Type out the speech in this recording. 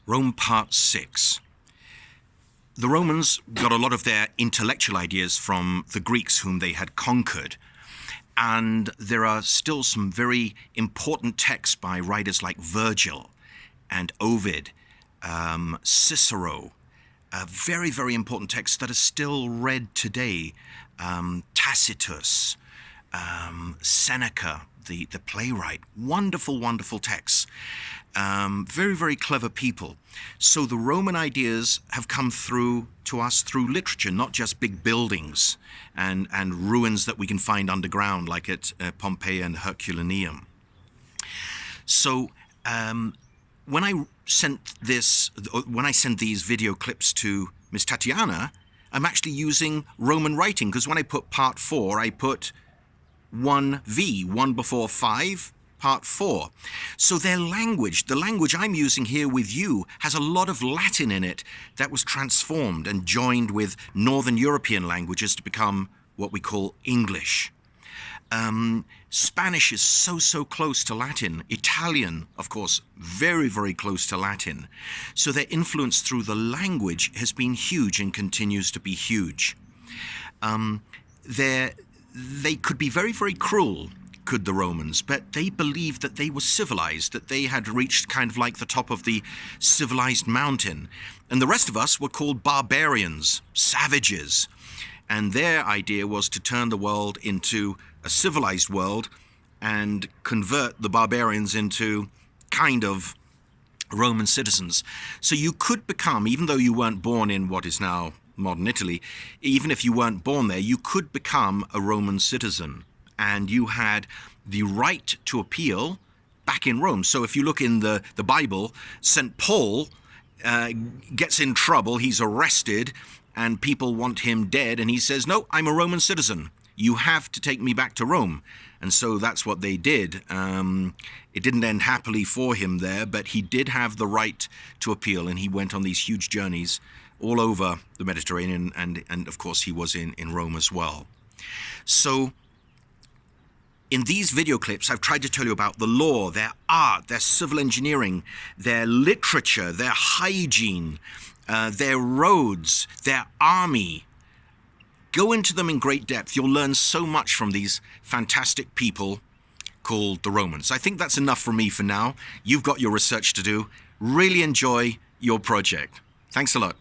Rome Part 6. The Romans got a lot of their intellectual ideas from the Greeks whom they had conquered. And there are still some very important texts by writers like Virgil and Ovid, Cicero, very, very important texts that are still read today. Tacitus, Seneca, the playwright, wonderful, wonderful texts. Very, very clever people. So the Roman ideas have come through to us through literature, not just big buildings and ruins that we can find underground, like at Pompeii and Herculaneum. So when I send these video clips to Miss Tatiana, I'm actually using Roman writing, because when I put part 4, I put 1V, 1 before 5, part 4. So their language, the language I'm using here with you, has a lot of Latin in it that was transformed and joined with Northern European languages to become what we call English. Spanish is so close to Latin. Italian, of course, very, very close to Latin. So their influence through the language has been huge and continues to be huge. They could be very, very cruel, could the Romans, but they believed that they were civilized, that they had reached kind of like the top of the civilized mountain. And the rest of us were called barbarians, savages. And their idea was to turn the world into a civilized world and convert the barbarians into kind of Roman citizens. So you could become, even though you weren't born in what is now modern Italy, even if you weren't born there, you could become a Roman citizen. And you had the right to appeal back in Rome. So if you look in the Bible, St. Paul gets in trouble, he's arrested, and people want him dead, and he says, no, I'm a Roman citizen. You have to take me back to Rome. And so that's what they did. It didn't end happily for him there, but he did have the right to appeal, and he went on these huge journeys all over the Mediterranean, and of course he was in Rome as well. So in these video clips, I've tried to tell you about the law, their art, their civil engineering, their literature, their hygiene, their roads, their army. Go into them in great depth. You'll learn so much from these fantastic people called the Romans. I think that's enough from me for now. You've got your research to do. Really enjoy your project. Thanks a lot.